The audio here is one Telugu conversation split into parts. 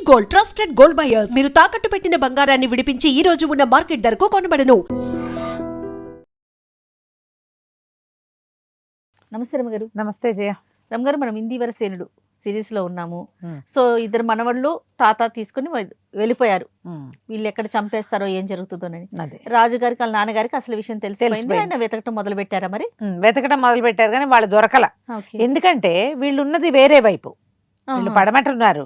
గోల్డ్ ట్రస్టెడ్ గోల్డ్ బయర్స్ మీరు తాకట్టు పెట్టిన బంగారాన్ని విడిపించి ఈ రోజు ఉన్న మార్కెట్ ధరకు కొనబడను. నమస్తే రమగారు. నమస్తే జయ. రమగారు, మనం ఇందివరసేనుడు సిరీస్ లో ఉన్నాము. సో ఇద్దరు మనవళ్ళు తాత తీసుకుని వెళ్ళిపోయారు. వీళ్ళు ఎక్కడ చంపేస్తారో ఏం జరుగుతుందోనని. రాజుగారికి వాళ్ళ నాన్నగారికి అసలు విషయం తెలిసిపోయింది. ఆయన వెతకటం మొదలు పెట్టారా? మరి వెతకటం మొదలు పెట్టారు కానీ వాళ్ళు దొరకల. ఎందుకంటే వీళ్ళు ఉన్నది వేరే వైపు, వీళ్ళు పడమటున్నారు,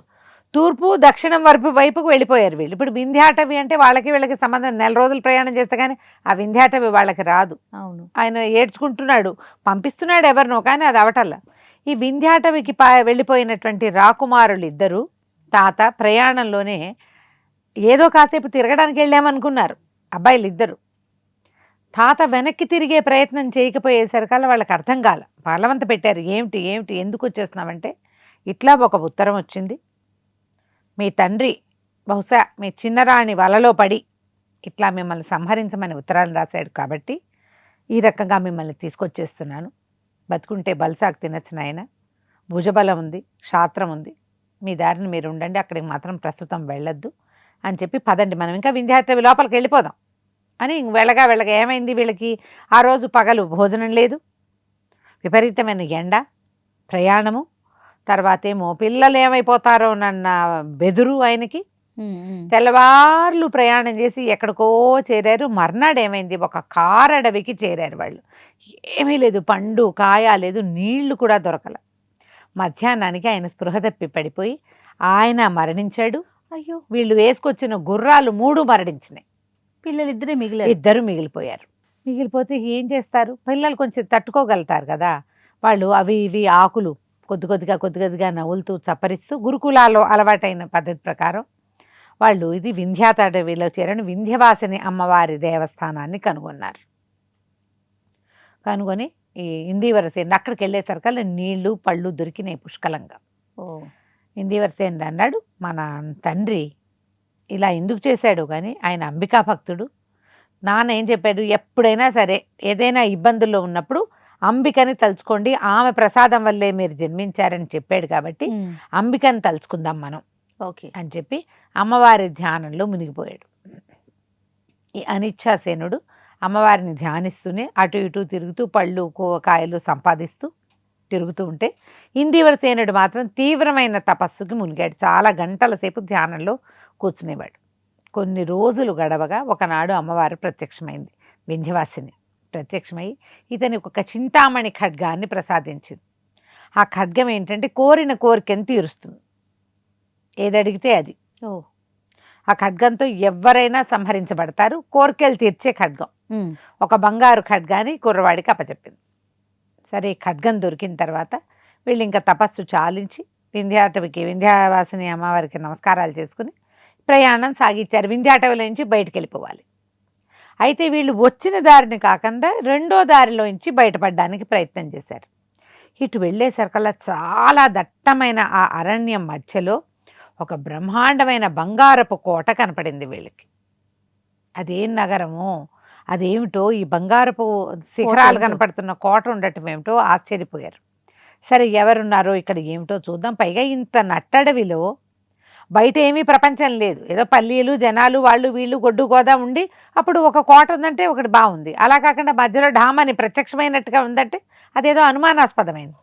తూర్పు దక్షిణం వైపుకు వెళ్ళిపోయారు వీళ్ళు. ఇప్పుడు వింధ్యాటవి అంటే వాళ్ళకి వీళ్ళకి సంబంధం. 4 రోజులు ప్రయాణం చేస్తే కానీ ఆ వింధ్యాటవి వాళ్ళకి రాదు. అవును, ఆయన ఏడ్చుకుంటున్నాడు, పంపిస్తున్నాడు ఎవరినో, కానీ అది అవటల్లా. ఈ వింధ్యాటవికి వెళ్ళిపోయినటువంటి రాకుమారులు ఇద్దరు తాత ప్రయాణంలోనే ఏదో కాసేపు తిరగడానికి వెళ్ళామనుకున్నారు అబ్బాయిలు ఇద్దరు. తాత వెనక్కి తిరిగే ప్రయత్నం చేయకపోయేసరికల్లా వాళ్ళకి అర్థం కాల. బలవంత పెట్టారు. ఏమిటి ఏమిటి ఎందుకు వచ్చేస్తున్నామంటే, ఇట్లా ఒక ఉత్తరం వచ్చింది, మీ తండ్రి బహుశా మీ చిన్నరాణి వలలో పడి ఇట్లా మిమ్మల్ని సంహరించమని ఉత్తరాలు రాశాడు, కాబట్టి ఈ రకంగా మిమ్మల్ని తీసుకొచ్చేస్తున్నాను. బతుకుంటే బల్సాకు తినచ్చు నాయన, భుజబలం ఉంది, క్షాత్రం ఉంది, మీ దారిని మీరు ఉండండి, అక్కడికి మాత్రం ప్రస్తుతం వెళ్ళొద్దు అని చెప్పి పదండి మనం ఇంకా వింధ్యాటవి లోపలికి వెళ్ళిపోదాం అని. వెళ్ళగా ఏమైంది, వీళ్ళకి ఆ రోజు పగలు భోజనం లేదు, విపరీతమైన ఎండ, ప్రయాణము, తర్వాత ఏమో పిల్లలు ఏమైపోతారో నన్న బెదురు ఆయనకి. తెల్లవార్లు ప్రయాణం చేసి ఎక్కడికో చేరారు. మర్నాడు ఏమైంది, ఒక కారడవికి చేరారు వాళ్ళు. ఏమీ లేదు, పండు కాయ లేదు, నీళ్లు కూడా దొరకల. మధ్యాహ్నానికి ఆయన స్పృహ తప్పి పడిపోయి ఆయన మరణించాడు. అయ్యో, వీళ్ళు వేసుకొచ్చిన గుర్రాలు 3 మరణించినాయి. పిల్లలిద్దరే ఇద్దరు మిగిలిపోయారు. మిగిలిపోతే ఏం చేస్తారు, పిల్లలు కొంచెం తట్టుకోగలుగుతారు కదా. వాళ్ళు అవి ఇవి ఆకులు కొద్ది కొద్దిగా నవ్వులుతూ చప్పరిస్తూ గురుకులాల్లో అలవాటైన పద్ధతి ప్రకారం వాళ్ళు ఇది వింధ్యాటవిలో చేరని వింధ్యవాసిని అమ్మవారి దేవస్థానాన్ని కనుగొన్నారు. కనుగొని ఈ ఇందివరసేనుడు అక్కడికి వెళ్ళేసరికల్లా నీళ్లు పళ్ళు దొరికినాయి పుష్కలంగా. ఇందివరసేనుడు అన్నాడు, మన తండ్రి ఇలా ఎందుకు చేశాడు కానీ ఆయన అంబికా భక్తుడు. నాన్న ఏం చెప్పాడు, ఎప్పుడైనా సరే ఏదైనా ఇబ్బందుల్లో ఉన్నప్పుడు అంబికని తలుచుకోండి, ఆమె ప్రసాదం వల్లే మీరు జన్మించారని చెప్పాడు, కాబట్టి అంబికని తలుచుకుందాం మనం అని చెప్పి అమ్మవారి ధ్యానంలో మునిగిపోయాడు. ఈ అనిచ్ఛాసేనుడు అమ్మవారిని ధ్యానిస్తూనే అటు ఇటు తిరుగుతూ పళ్ళు కాయలు సంపాదిస్తూ తిరుగుతూ ఉంటే, ఇందివరసేనుడు మాత్రం తీవ్రమైన తపస్సుకి మునిగాడు. చాలా గంటల సేపు ధ్యానంలో కూర్చునేవాడు. కొన్ని రోజులు గడవగా ఒకనాడు అమ్మవారు ప్రత్యక్షమైంది. వింధ్యవాసిని ప్రత్యక్షమై ఇతని ఒక చింతామణి ఖడ్గాన్ని ప్రసాదించింది. ఆ ఖడ్గం ఏంటంటే కోరిన కోరికను తీరుస్తుంది, ఏదడిగితే అది. ఆ ఖడ్గంతో ఎవరైనా సంహరించబడతారు. కోరికలు తీర్చే ఖడ్గం. ఒక బంగారు ఖడ్గాన్ని కుర్రవాడికి అప్పచెప్పింది. సరే, ఖడ్గం దొరికిన తర్వాత వీళ్ళు ఇంకా తపస్సు చాలించి వింధ్యావాసిని అమ్మవారికి నమస్కారాలు చేసుకుని ప్రయాణం సాగించారు. వింధ్యాటవిలో నుంచి బయటికి వెళ్ళిపోవాలి. అయితే వీళ్ళు వచ్చిన దారిని కాకుండా 2వ దారిలోంచి బయటపడడానికి ప్రయత్నం చేశారు. ఇటు వెళ్ళేసరికల్లా చాలా దట్టమైన ఆ అరణ్యం మధ్యలో ఒక బ్రహ్మాండమైన బంగారపు కోట కనపడింది వీళ్ళకి. అదేం నగరమో, అదేమిటో, ఈ బంగారపు శిఖరాలు కనపడుతున్న కోట ఉండటం ఏమిటో ఆశ్చర్యపోయారు. సరే, ఎవరున్నారో ఇక్కడ ఏమిటో చూద్దాం. పైగా ఇంత నట్టడవిలో బయట ఏమీ ప్రపంచం లేదు, ఏదో పల్లీలు జనాలు వాళ్ళు వీళ్ళు గొడ్డు గోదా ఉండి అప్పుడు ఒక కోట ఉందంటే ఒకటి బాగుంది. అలా కాకుండా మధ్యలో ఢామని ప్రత్యక్షమైనట్టుగా ఉందంటే అదేదో అనుమానాస్పదమైంది.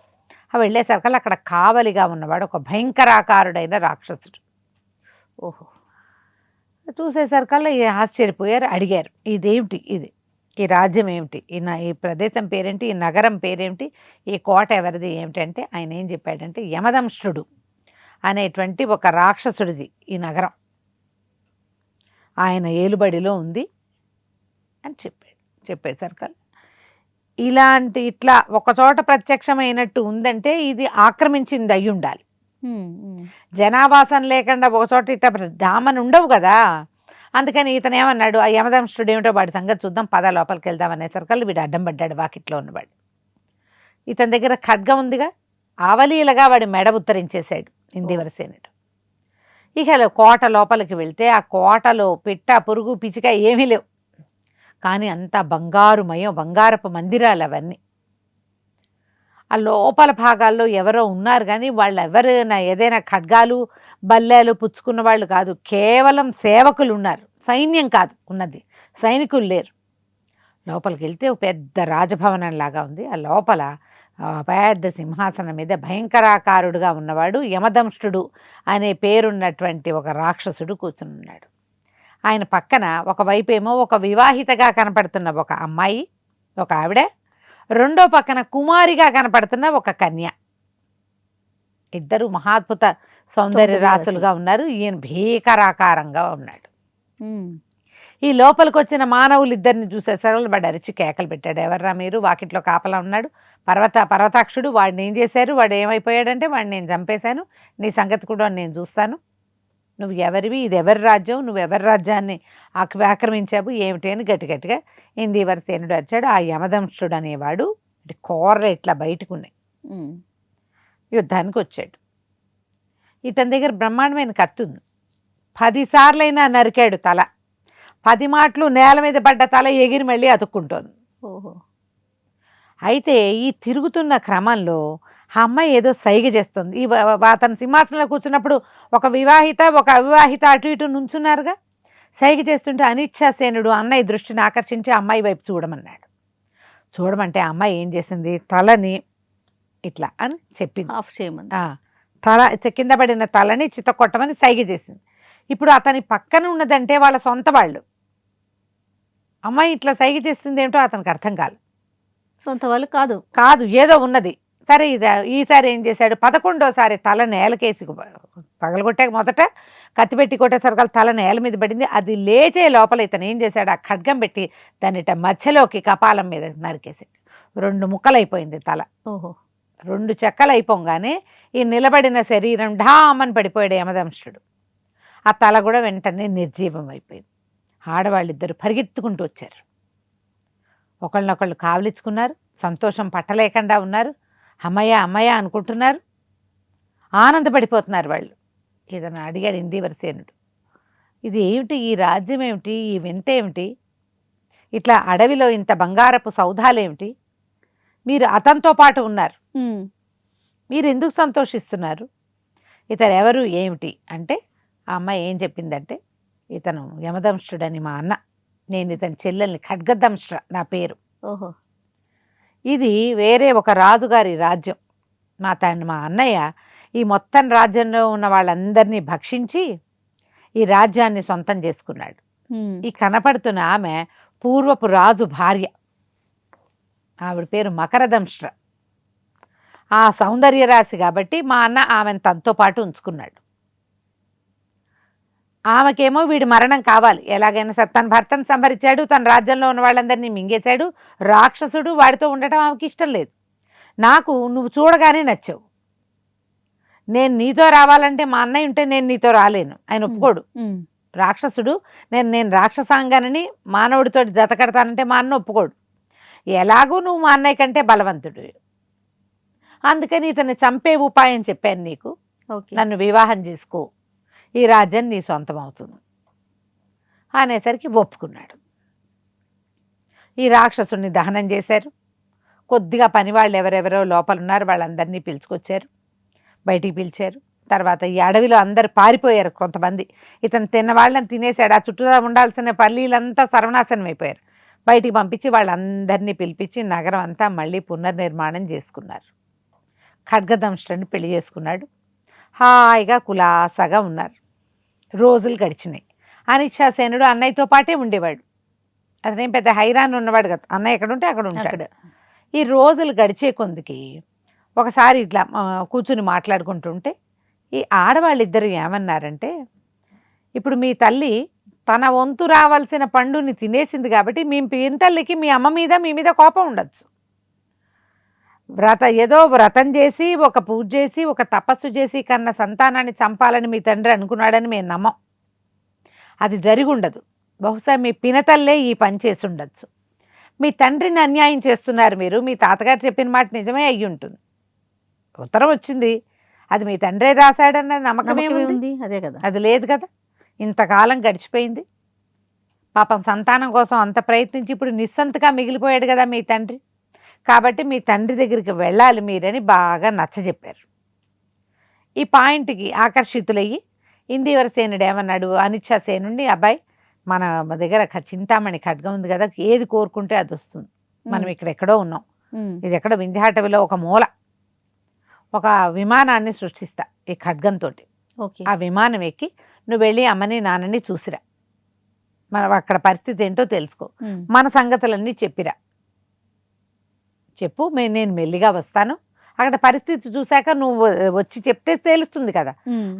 అవి వెళ్ళేసరికల్లా అక్కడ కావలిగా ఉన్నవాడు ఒక భయంకరాకారుడైన రాక్షసుడు. ఓహో, చూసేసరికల్లా ఆశ్చర్యపోయారు, అడిగారు, ఇదేమిటి, ఈ రాజ్యం ఏమిటి, ఈ ప్రదేశం పేరేంటి, ఈ నగరం పేరేమిటి, ఈ కోట ఎవరిది ఏమిటి అంటే ఆయన ఏం చెప్పాడంటే, యమదంష్ట్రుడు అనేటువంటి ఒక రాక్షసుడిది ఈ నగరం, ఆయన ఏలుబడిలో ఉంది అని చెప్పేసరికల్లా ఇట్లా ఒకచోట ప్రత్యక్షమైనట్టు ఉందంటే ఇది ఆక్రమించింది అయి ఉండాలి. జనావాసం లేకుండా ఒకచోట ఇట్లా డామని ఉండవు కదా. అందుకని ఇతను ఏమన్నాడు, ఆ యమదంష్ట్రుడు ఏమిటో వాడి సంగతి చూద్దాం, పద లోపలికి వెళ్దాం అనేసరికల్లా వీడు అడ్డం పడ్డాడు వాకిట్లో ఉన్నవాడు. ఇతని దగ్గర ఖడ్గం ఉందిగా, ఆవలీలగా వాడి మెడ ఉత్తరించేశాడు ఇందివరసేనుడు. ఇక కోట లోపలికి వెళ్తే ఆ కోటలో పిట్ట పురుగు పిచ్చిక ఏమీ లేవు, కానీ అంతా బంగారుమయం, బంగారపు మందిరాలు అవన్నీ. ఆ లోపల భాగాల్లో ఎవరో ఉన్నారు కానీ వాళ్ళు ఎవరైనా ఏదైనా ఖడ్గాలు బల్లేలు పుచ్చుకున్న వాళ్ళు కాదు, కేవలం సేవకులు ఉన్నారు, సైన్యం కాదు ఉన్నది, సైనికులు లేరు. లోపలికి వెళ్తే ఒక పెద్ద రాజభవనం లాగా ఉంది. ఆ లోపల పెద్ద సింహాసనం మీద భయంకరాకారుడుగా ఉన్నవాడు యమదంష్టుడు అనే పేరున్నటువంటి ఒక రాక్షసుడు కూర్చుని ఉన్నాడు. ఆయన పక్కన ఒకవైపు ఏమో ఒక వివాహితగా కనపడుతున్న ఒక అమ్మాయి, ఒక ఆవిడ, రెండో పక్కన కుమారిగా కనపడుతున్న ఒక కన్య. ఇద్దరు మహాద్భుత సౌందర్య రాసులుగా ఉన్నారు. ఈయన భీకరాకారంగా ఉన్నాడు. ఈ లోపలికి వచ్చిన మానవులు ఇద్దరిని చూసేసరికి వాడు అరిచి కేకలు పెట్టాడు, ఎవర్రా మీరు, వాకిట్లో కాపలా ఉన్నాడు పర్వతాక్షుడు, వాడిని ఏం చేశారు, వాడు ఏమైపోయాడంటే వాడిని నేను చంపేశాను, నీ సంగతి కూడా నేను చూస్తాను, నువ్వు ఎవరివి, ఇది ఎవరి రాజ్యం, నువ్వు ఎవరి రాజ్యాన్ని ఆక్రమించావు ఏమిటి అని గట్టిగట్టిగా ఇందివరసేనుడు అరిచాడు. ఆ యమదంష్టుడు అనేవాడు కూరలు ఇట్లా బయటకు ఉన్నాయి, యుద్ధానికి వచ్చాడు. ఇతని దగ్గర బ్రహ్మాండమైన కత్తి ఉంది. 10 సార్లైనా నరికాడు తల, 10 మాటలు నేల మీద పడ్డ తల ఎగిరి మళ్ళీ అతుక్కుంటోంది. ఓహో. అయితే ఈ తిరుగుతున్న క్రమంలో ఆ అమ్మాయి ఏదో సైగ చేస్తుంది. అతను సింహాసనంలో కూర్చున్నప్పుడు ఒక వివాహిత ఒక అవివాహిత అటు ఇటు నుంచున్నారుగా, సైగ చేస్తుంటే అనిచ్ఛాసేనుడు అన్నయ్య దృష్టిని ఆకర్షించి అమ్మాయి వైపు చూడమన్నాడు. చూడమంటే అమ్మాయి ఏం చేసింది, తలని ఇట్లా అని చెప్పింది, ఆఫ్ చేయమని, తల కింద పడిన తలని చితకొట్టమని సైగ చేసింది. ఇప్పుడు అతని పక్కన ఉన్నదంటే వాళ్ళ సొంత వాళ్ళు, అమ్మాయి ఇట్లా సైగ చేస్తుంది ఏమిటో అతనికి అర్థం కాదు. సొంత వాళ్ళు కాదు, కాదు ఏదో ఉన్నది. సరే ఈసారి ఏం చేశాడు, 11వ తల నేలకేసి పగలగొట్టాక మొదట కత్తిపెట్టి కొట్టేసరికి తల నేల మీద పడింది. అది లేచే లోపల ఇతను ఏం చేశాడు, ఆ ఖడ్గం పెట్టి దానిట మధ్యలోకి కపాలం మీద నరికేసాడు. 2 ముక్కలైపోయింది తల. ఓహో. 2 చెక్కలు అయిపోగానే ఈ నిలబడిన శరీరం ఢామని పడిపోయాడు యమదంష్టుడు. ఆ తల కూడా వెంటనే నిర్జీవం అయిపోయింది. ఆడవాళ్ళిద్దరు పరిగెత్తుకుంటూ వచ్చారు, ఒకళ్ళనొకళ్ళు కావలించుకున్నారు, సంతోషం పట్టలేకుండా ఉన్నారు, అమ్మయ్య అమ్మయ్య అనుకుంటున్నారు, ఆనందపడిపోతున్నారు వాళ్ళు. ఏదన్నా అడిగాడు ఇందివరసేనుడు, ఇది ఏమిటి, ఈ రాజ్యం ఏమిటి, ఈ వింత ఏమిటి, ఇట్లా అడవిలో ఇంత బంగారపు సౌధాలేమిటి, మీరు అతనితో పాటు ఉన్నారు, మీరు ఎందుకు సంతోషిస్తున్నారు, ఇతను ఎవరు ఏమిటి అంటే, ఆ అమ్మాయి ఏం చెప్పిందంటే, ఇతను యమదంష్టుడని మా అన్న, నేను ఇతని చెల్లెల్ని, ఖడ్గదంష్ట్ర నా పేరు. ఓహో. ఇది వేరే ఒక రాజుగారి రాజ్యం, మా అన్నయ్య ఈ మొత్తం రాజ్యంలో ఉన్న వాళ్ళందరినీ భక్షించి ఈ రాజ్యాన్ని సొంతం చేసుకున్నాడు. ఈ కనపడుతున్న ఆమె పూర్వపు రాజు భార్య, ఆవిడ పేరు మకరదంష్ట్ర. ఆ సౌందర్య రాశి కాబట్టి మా అన్న ఆమెను తనతో పాటు ఉంచుకున్నాడు. ఆమెకేమో వీడి మరణం కావాలి, ఎలాగైనా సరే తన భర్తను సంహరించాడు, తన రాజ్యంలో ఉన్న వాళ్ళందరినీ మింగేశాడు, రాక్షసుడు, వాడితో ఉండటం ఆమెకి ఇష్టం లేదు. నాకు నువ్వు చూడగానే నచ్చావు, నేను నీతో రావాలంటే మా అన్నయ్య ఉంటే నేను నీతో రాలేను, ఆయన ఒప్పుకోడు, రాక్షసుడు, నేను రాక్షసాంగానని మానవుడితో జత కడతానంటే మా అన్న ఒప్పుకోడు, ఎలాగూ నువ్వు మా అన్నయ్య కంటే బలవంతుడు, అందుకని ఇతన్ని చంపే ఉపాయం చెప్పాను నీకు, నన్ను వివాహం చేసుకో, ఈ రాజ్యం నీ సొంతం అవుతుంది అనేసరికి ఒప్పుకున్నాడు. ఈ రాక్షసుని దహనం చేశారు. కొద్దిగా పనివాళ్ళు ఎవరెవరో లోపల ఉన్నారు వాళ్ళందరినీ పిలుచుకొచ్చారు, బయటికి పిలిచారు. తర్వాత ఈ అడవిలో అందరు పారిపోయారు, కొంతమంది ఇతను తిన్న వాళ్ళని తినేశాడు, ఆ చుట్టూ ఉండాల్సిన పల్లీలంతా సర్వనాశనం అయిపోయారు. బయటికి పంపించి వాళ్ళందరినీ పిలిపించి నగరం అంతా మళ్ళీ పునర్నిర్మాణం చేసుకున్నారు. ఖడ్గదంష్టుడిని పెళ్లి చేసుకున్నాడు. హాయిగా కులాసాగా ఉన్నారు. రోజులు గడిచినాయి. అనిచ్ఛాసేనుడు అన్నయ్యతో పాటే ఉండేవాడు, అతనేం పెద్ద హైరాన్ ఉన్నవాడు కదా, అన్నయ్య ఎక్కడుంటే అక్కడ ఉంటాడు. ఈ రోజులు గడిచే కొందికి ఒకసారి ఇట్లా కూర్చుని మాట్లాడుకుంటుంటే ఈ ఆడవాళ్ళిద్దరు ఏమన్నారంటే, ఇప్పుడు మీ తల్లి తన వంతు రావాల్సిన పండుని తినేసింది కాబట్టి మీ తల్లికి మీ అమ్మ మీద మీ మీద కోపం ఉండొచ్చు, ఏదో వ్రతం చేసి ఒక పూజ చేసి ఒక తపస్సు చేసి కన్న సంతానాన్ని చంపాలని మీ తండ్రి అనుకున్నాడని మేము నమ్మం, అది జరిగి ఉండదు. బహుశా మీ పినతల్లే ఈ పని చేసి ఉండొచ్చు, మీ తండ్రిని అన్యాయం చేస్తున్నారు మీరు, మీ తాతగారు చెప్పిన మాట నిజమే అయ్యి ఉంటుంది, ఉత్తరం వచ్చింది అది మీ తండ్రే రాశాడన్న నమ్మకం ఏముంది, అదే కదా, అది లేదు కదా. ఇంతకాలం గడిచిపోయింది, పాపం సంతానం కోసం అంత ప్రయత్నించి ఇప్పుడు నిస్సంతగా మిగిలిపోయాడు కదా మీ తండ్రి, కాబట్టి మీ తండ్రి దగ్గరికి వెళ్ళాలి మీరని బాగా నచ్చజెప్పారు. ఈ పాయింట్కి ఆకర్షితులయ్యి ఇందివరసేనుడు ఏమన్నాడు, అనిచ్చాసేనుడిని, అబ్బాయి మన దగ్గర చింతామణి ఖడ్గం ఉంది కదా, ఏది కోరుకుంటే అది వస్తుంది. మనం ఇక్కడెక్కడో ఉన్నాం, ఇది ఎక్కడ వింధ్యాటవిలో ఒక మూల ఒక విమానాన్ని సృష్టిస్తా ఈ ఖడ్గంతో. ఆ విమానం ఎక్కి నువ్వు వెళ్ళి అమ్మని నాన్నని చూసిరా, మనం అక్కడ పరిస్థితి ఏంటో తెలుసుకో, మన సంగతులన్నీ చెప్పిరా, చెప్పు నేను మెల్లిగా వస్తాను, అక్కడ పరిస్థితి చూశాక నువ్వు వచ్చి చెప్తే తెలుస్తుంది కదా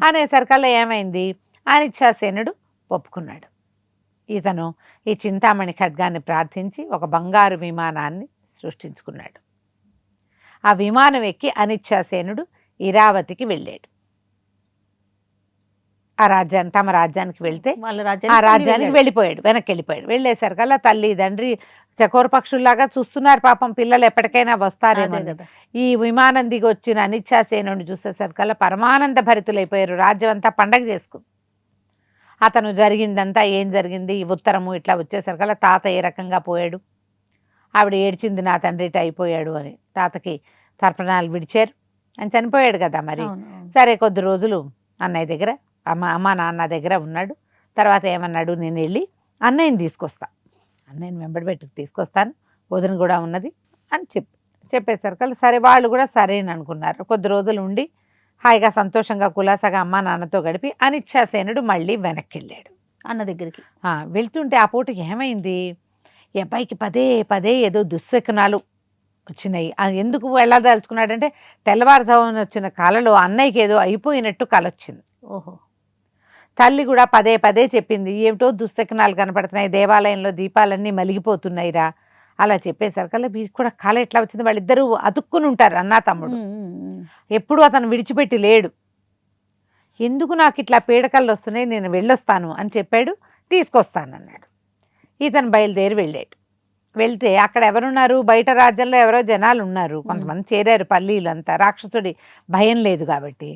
అనేసరికల్లా ఏమైంది, అనిచ్చాసేనుడు ఒప్పుకున్నాడు. ఇతను ఈ చింతామణి ఖడ్గాన్ని ప్రార్థించి ఒక బంగారు విమానాన్ని సృష్టించుకున్నాడు. ఆ విమానం ఎక్కి అనిచ్చాసేనుడు ఇరావతికి వెళ్ళాడు. ఆ రాజ్యాన్ని, తమ రాజ్యానికి వెళ్తే ఆ రాజ్యానికి వెళ్ళిపోయాడు, వెనక్కి వెళ్ళిపోయాడు. వెళ్ళేసరికల్లా తల్లి తండ్రి చకోర పక్షుల్లాగా చూస్తున్నారు, పాపం పిల్లలు ఎప్పటికైనా వస్తారేమో. ఈ విమానం దిగి వచ్చిన అనిచ్చాసేనుడిని చూసేసరికల్లా పరమానంద భరితులైపోయారు, రాజ్యం అంతా పండగ చేసుకుంది. అతను జరిగిందంతా ఏం జరిగింది, ఈ ఉత్తరము ఇట్లా వచ్చేసరికల్లా తాత ఏ రకంగా పోయాడు, ఆవిడ ఏడ్చింది నా తండ్రిట అయిపోయాడు అని, తాతకి తర్పణాలు విడిచారు అని చనిపోయాడు కదా. మరి సరే కొద్ది రోజులు అన్నయ్య దగ్గర అమ్మ నాన్న దగ్గర ఉన్నాడు. తర్వాత ఏమన్నాడు, నేను వెళ్ళి అన్నయ్యని తీసుకొస్తా, అన్నయ్యని వెంబడిపెట్టుకు తీసుకొస్తాను, వదిన కూడా ఉన్నది అని చెప్పేసరికల్లా సరే వాళ్ళు కూడా సరేని అనుకున్నారు. కొద్ది రోజులు ఉండి హాయిగా సంతోషంగా కులాసగా అమ్మ నాన్నతో గడిపి అనిచ్చాసేనుడు మళ్ళీ వెనక్కి వెళ్ళాడు అన్న దగ్గరికి. వెళ్తుంటే ఆ పూటకి ఏమైంది, ఈ అబ్బాయికి పదే పదే ఏదో దుశ్శకునాలు వచ్చినాయి. ఎందుకు వెళ్ళదలుచుకున్నాడంటే తెల్లవారుజామున వచ్చిన కళలో అన్నయ్యకి ఏదో అయిపోయినట్టు కళ వచ్చింది. ఓహో. తల్లి కూడా పదే పదే చెప్పింది, ఏమిటో దుశ్శకునాలు కనపడుతున్నాయి, దేవాలయంలో దీపాలన్నీ మలిగిపోతున్నాయిరా అలా చెప్పేసరికల్లా వీడికి కూడా కళ ఎట్లా వచ్చింది, వాళ్ళిద్దరూ అతుక్కుని ఉంటారు అన్నా తమ్ముడు, ఎప్పుడూ అతను విడిచిపెట్టి లేడు. ఎందుకు నాకు ఇట్లా పీడకలు వస్తున్నాయి, నేను వెళ్ళొస్తాను అని చెప్పాడు, తీసుకొస్తానన్నాడు. ఇతను బయలుదేరి వెళ్ళాడు. వెళ్తే అక్కడ ఎవరున్నారు, బయట రాజ్యంలో ఎవరో జనాలు ఉన్నారు, కొంతమంది చేరారు, పల్లీలు అంతా, రాక్షసుడి భయం లేదు కాబట్టి.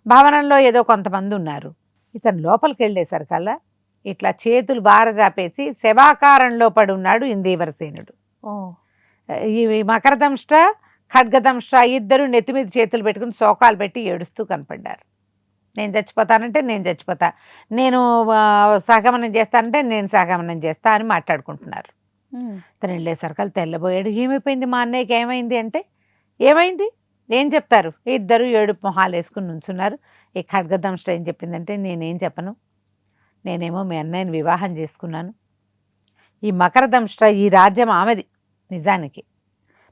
భవనంలో ఏదో కొంతమంది ఉన్నారు. ఇతను లోపలికి వెళ్ళేసరికల్లా ఇట్లా చేతులు బారజాపేసి శవాకారంలో పడి ఉన్నాడు ఇందీవరసేనుడు. ఈ మకరదంష్ట ఖడ్గదంష్ట ఇద్దరు నెత్తి మీద చేతులు పెట్టుకుని శోకాలు పెట్టి ఏడుస్తూ కనపడ్డారు. నేను చచ్చిపోతానంటే నేను చచ్చిపోతా, నేను సహగమనం చేస్తానంటే నేను సహగమనం చేస్తా అని మాట్లాడుకుంటున్నారు. తను వెళ్ళేసరికల్లా తెల్లబోయాడు. ఏమైపోయింది మా అన్నయ్యకి, ఏమైంది అంటే ఏమైంది ఏం చెప్తారు, ఇద్దరు ఏడు మొహాలు వేసుకుని నుంచున్నారు. ఈ ఖడ్గదంష్ట ఏం చెప్పిందంటే నేనేం చెప్పను, నేనేమో మీ అన్నయ్యని వివాహం చేసుకున్నాను, ఈ మకరదంష్ట ఈ రాజ్యం ఆమెది, నిజానికి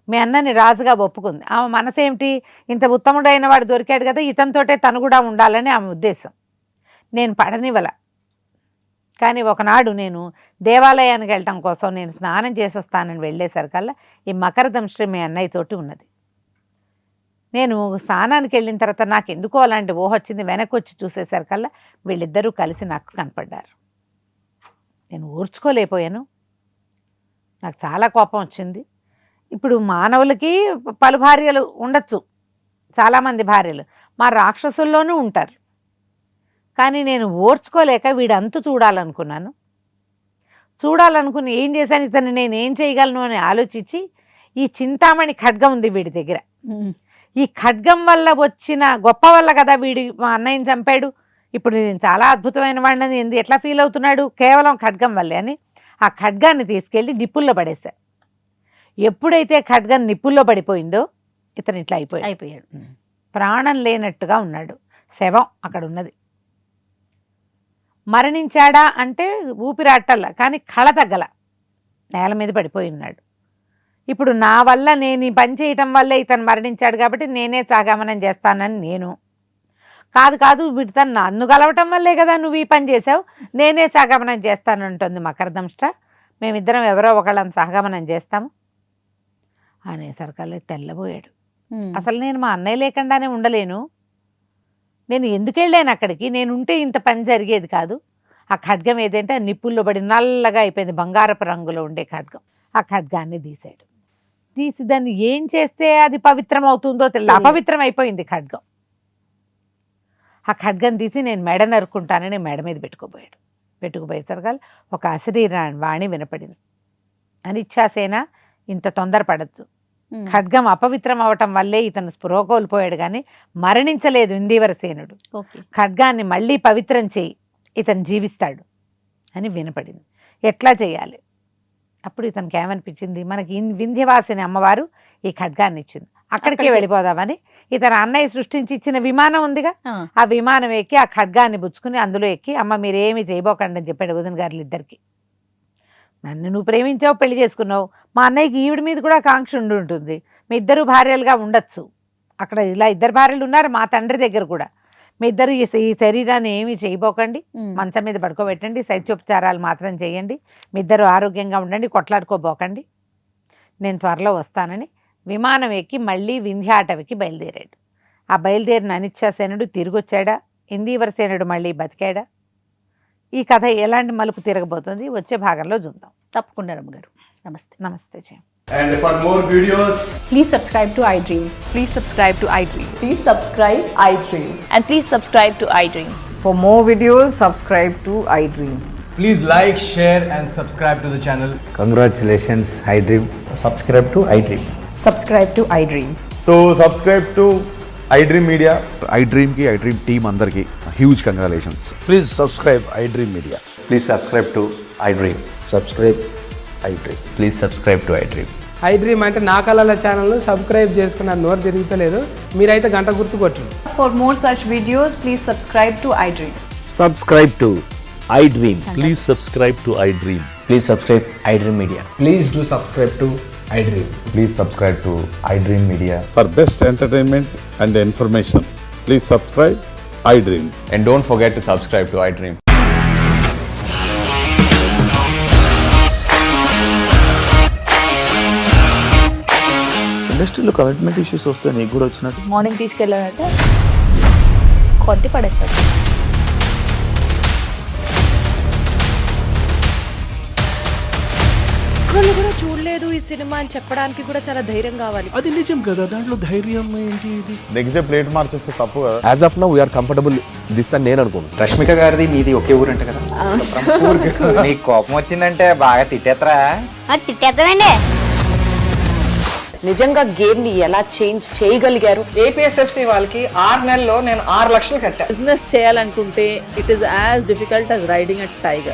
మీ అన్నని రాజుగా ఒప్పుకుంది. ఆమె మనసేమిటి, ఇంత ఉత్తముడైన వాడు దొరికాడు కదా, ఇతనితోటే తను కూడా ఉండాలని ఆమె ఉద్దేశం. నేను పడనివ్వల, కానీ ఒకనాడు నేను దేవాలయానికి వెళ్ళటం కోసం నేను స్నానం చేసి వస్తానని వెళ్ళేసరికల్లా ఈ మకరదంష్ట మీ అన్నయ్యతోటి ఉన్నది. నేను స్నానానికి వెళ్ళిన తర్వాత నాకు ఎందుకో అలాంటి ఊహ వచ్చింది, వెనక్కి వచ్చి చూసేసరికల్లా వీళ్ళిద్దరూ కలిసి నాకు కనపడ్డారు. నేను ఊర్చుకోలేకపోయాను, నాకు చాలా కోపం వచ్చింది. ఇప్పుడు మానవులకి పలు భార్యలు ఉండొచ్చు, చాలామంది భార్యలు, మా రాక్షసుల్లోనూ ఉంటారు, కానీ నేను ఓర్చుకోలేక వీడు అంతు చూడాలనుకుని ఏం చేశాను, ఇతను నేను ఏం చేయగలను అని ఆలోచించి ఈ చింతామణి ఖడ్గం ఉంది వీడి దగ్గర, ఈ ఖడ్గం వల్ల వచ్చిన గొప్ప వల్ల కదా వీడి మా అన్నయ్యని చంపాడు, ఇప్పుడు నేను చాలా అద్భుతమైన వాడిని ఎట్లా ఫీల్ అవుతున్నాడు, కేవలం ఖడ్గం వల్లే అని ఆ ఖడ్గాన్ని తీసుకెళ్ళి నిప్పుల్లో పడేశా. ఎప్పుడైతే ఖడ్గం నిప్పుల్లో పడిపోయిందో ఇతను ఇట్లా అయిపోయాడు, ప్రాణం లేనట్టుగా ఉన్నాడు, శవం అక్కడ ఉన్నది. మరణించాడా అంటే ఊపిరాటల్లా, కానీ కళ తగ్గల, నేల మీద పడిపోయి ఉన్నాడు. ఇప్పుడు నా వల్ల నేను ఈ పని చేయటం వల్లే ఇతను మరణించాడు కాబట్టి నేనే సహగమనం చేస్తానని నేను కాదు వీడు తను నన్ను కలవటం వల్లే కదా నువ్వు ఈ పని చేసావు, నేనే సహగమనం చేస్తానంటుంది మకరదంష్ట, మేమిద్దరం ఎవరో ఒకళ్ళని సహగమనం చేస్తాము అనేసరికల్లా తెల్లబోయాడు. అసలు నేను మా అన్నయ్య లేకుండానే ఉండలేను, నేను ఎందుకు వెళ్ళాను అక్కడికి, నేను ఉంటే ఇంత పని జరిగేది కాదు. ఆ ఖడ్గం ఏదంటే నిప్పుల్లో పడి నల్లగా అయిపోయింది, బంగారపు రంగులో ఉండే ఖడ్గం. ఆ ఖడ్గాన్ని తీసి దాన్ని ఏం చేస్తే అది పవిత్రం అవుతుందో తెలియదు, అపవిత్రం అయిపోయింది ఖడ్గం. ఆ ఖడ్గం తీసి నేను మెడ నరుక్కుంటానని మెడ మీద పెట్టుకుపోయేసరిగా ఒక అశరీర వాణి వినపడింది. అనిచ్చాసేన ఇంత తొందరపడద్దు, ఖడ్గం అపవిత్రం అవటం వల్లే ఇతను స్పృహ కోల్పోయాడు కానీ మరణించలేదు ఇందీవరసేనుడు. ఓకే. ఖడ్గాన్ని మళ్ళీ పవిత్రం చేయి, ఇతను జీవిస్తాడు అని వినపడింది. ఎట్లా చేయాలి? అప్పుడు ఇతనికి ఏమనిపించింది, మనకి వింధ్యవాసిని అమ్మవారు ఈ ఖడ్గాన్ని ఇచ్చింది, అక్కడికే వెళ్ళిపోదామని ఇతను అన్నయ్య సృష్టించి ఇచ్చిన విమానం ఉందిగా, ఆ విమానం ఎక్కి ఆ ఖడ్గాన్ని పుచ్చుకుని అందులో ఎక్కి, అమ్మ మీరేమి చేయబోకండి అని చెప్పాడు వదిన గారులు ఇద్దరికి. నన్ను నువ్వు ప్రేమించావు, పెళ్లి చేసుకున్నావు, మా అన్నయ్యకి ఈవిడ మీద కూడా కాంక్ష ఉండి ఉంటుంది, మీ ఇద్దరు భార్యలుగా ఉండొచ్చు. అక్కడ ఇలా ఇద్దరు భార్యలు ఉన్నారు, మా తండ్రి దగ్గర కూడా. మీ ఇద్దరు ఈ శరీరాన్ని ఏమీ చేయబోకండి, మంచం మీద పడుకోబెట్టండి, శైత్యోపచారాలు మాత్రం చేయండి, మీ ఇద్దరు ఆరోగ్యంగా ఉండండి, కొట్లాడుకోబోకండి, నేను త్వరలో వస్తానని విమానం ఎక్కి మళ్ళీ వింధ్యాటవికి బయలుదేరాడు. ఆ బయలుదేరిన అనిచ్చాసేనుడు తిరిగి వచ్చాడా, ఇందీవరసేనుడు మళ్ళీ బతికాడా? ఈ కథ ఎలాంటి మలుపు తిరగబోతుంది వచ్చే భాగంలో చూద్దాం. తప్పకుండా రమ్మగారు. నమస్తే. నమస్తే జయ. And for more videos, Please subscribe to iDream. Please subscribe to iDream. Please subscribe iDream. And please subscribe to iDream. For more videos, subscribe to iDream. Please like, share and subscribe to the channel. Congratulations, iDream. subscribe to iDream. Subscribe to iDream. So subscribe to iDream Media. iDream की iDream team अंदर की huge congratulations. Please subscribe iDream Media. Please subscribe to iDream. Subscribe iDream. Please subscribe to iDream. iDream అంటే నా కళల ఛానల్ను సబ్స్క్రైబ్ చేసుకున్న నోరు తిరుగుతలేదు, మీరైతే గంట గుర్తు కొట్టండి. For more such videos, please subscribe to iDream. Subscribe to iDream. Please subscribe to iDream. Please subscribe iDream Media. Please do subscribe to iDream. Please subscribe to iDream Media. For best entertainment and information, please subscribe iDream. And don't forget to subscribe to iDream. ఇండస్ట్రీలో కమిట్మెంట్ ఇష్యూస్ వస్తే నీకు కూడా వచ్చినట్టు మార్నింగ్ తీసుకెళ్ళాడంటే కొట్టి పడేశాడు. ఒక్కళ్ళు కూడా చూడలేదు ఈ సినిమా అని చెప్పడానికి కూడా చాలా ధైర్యం కావాలి. అది నిజం కదా, దాంట్లో ధైర్యం ఏంటి? ఇది నెక్స్ట్ డే ప్లేట్ మార్చేస్తే తప్పు కదా. As of now we're comfortable this అని నేను అనుకుంటున్నాను. రష్మిక గారిది మీది ఒకే ఊరు అంట కదా. నీకు కోపం వచ్చిందంటే బాగా తిట్టేత్తరా? తిట్టేద్దామండి. నిజంగా గేమ్ ని ఎలా చేంజ్ చేయగలిగారు? ఏపీఎస్ఎఫ్సి వాళ్ళకి 6 నెలల్లో నేను 6 లక్షలు కట్టా. బిజినెస్ చేయాలనుకుంటే it is as difficult as riding a tiger.